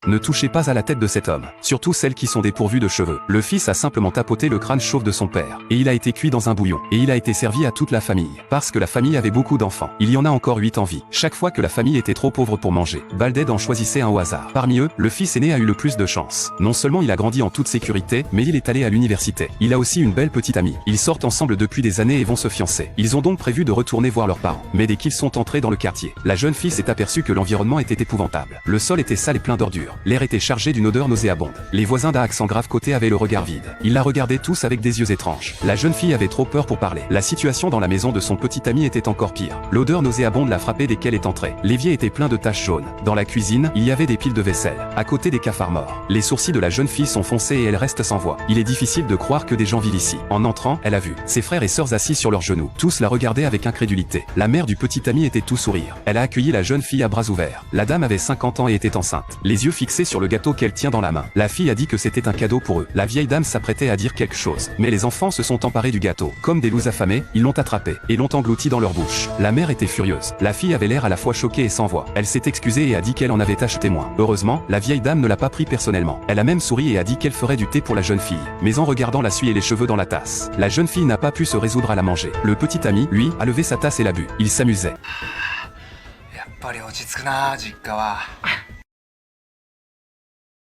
Ne touchez pas à la tête de cet homme, surtout celles qui sont dépourvues de cheveux. Le fils a simplement tapoté le crâne chauve de son père, et il a été cuit dans un bouillon, et il a été servi à toute la famille, parce que la famille avait beaucoup d'enfants. Il y en a encore 8 en vie. Chaque fois que la famille était trop pauvre pour manger, Balded en choisissait un au hasard. Parmi eux, le fils aîné a eu le plus de chance. Non seulement il a grandi en toute sécurité, mais il est allé à l'université. Il a aussi une belle petite amie. Ils sortent ensemble depuis des années et vont se fiancer. Ils ont donc prévu de retourner voir leurs parents. Mais dès qu'ils sont entrés dans le quartier, la jeune fille s'est aperçue que l'environnement était épouvantable. Le sol était sale et plein d'ordures. L'air était chargé d'une odeur nauséabonde. Les voisins d'un accent grave côté avaient le regard vide. Ils la regardaient tous avec des yeux étranges. La jeune fille avait trop peur pour parler. La situation dans la maison de son petit ami était encore pire. L'odeur nauséabonde l'a frappée dès qu'elle est entrée. L'évier était plein de taches jaunes. Dans la cuisine, il y avait des piles de vaisselle, à côté des cafards morts. Les sourcils de la jeune fille sont foncés et elle reste sans voix. Il est difficile de croire que des gens vivent ici. En entrant, elle a vu ses frères et sœurs assis sur leurs genoux. Tous la regardaient avec incrédulité. La mère du petit ami était tout sourire. Elle a accueilli la jeune fille à bras ouverts. La dame avait 50 ans et était enceinte, les yeux fixés sur le gâteau qu'elle tient dans la main. La fille a dit que c'était un cadeau pour eux. La vieille dame s'apprêtait à dire quelque chose, mais les enfants se sont emparés du gâteau. Comme des loups affamés, ils l'ont attrapé et l'ont englouti dans leur bouche. La mère était furieuse. La fille avait l'air à la fois choquée et sans voix. Elle s'est excusée et a dit qu'elle en avait acheté moins. Heureusement, la vieille dame ne l'a pas pris personnellement. Elle a même souri et a dit qu'elle ferait du thé pour la jeune fille, mais en regardant la suie et les cheveux dans la tasse, la jeune fille n'a pas pu se résoudre à la manger. Le petit ami, lui, a levé sa tasse et l'a bu. Il s'amusait. やっぱり落ち着くな、実家は。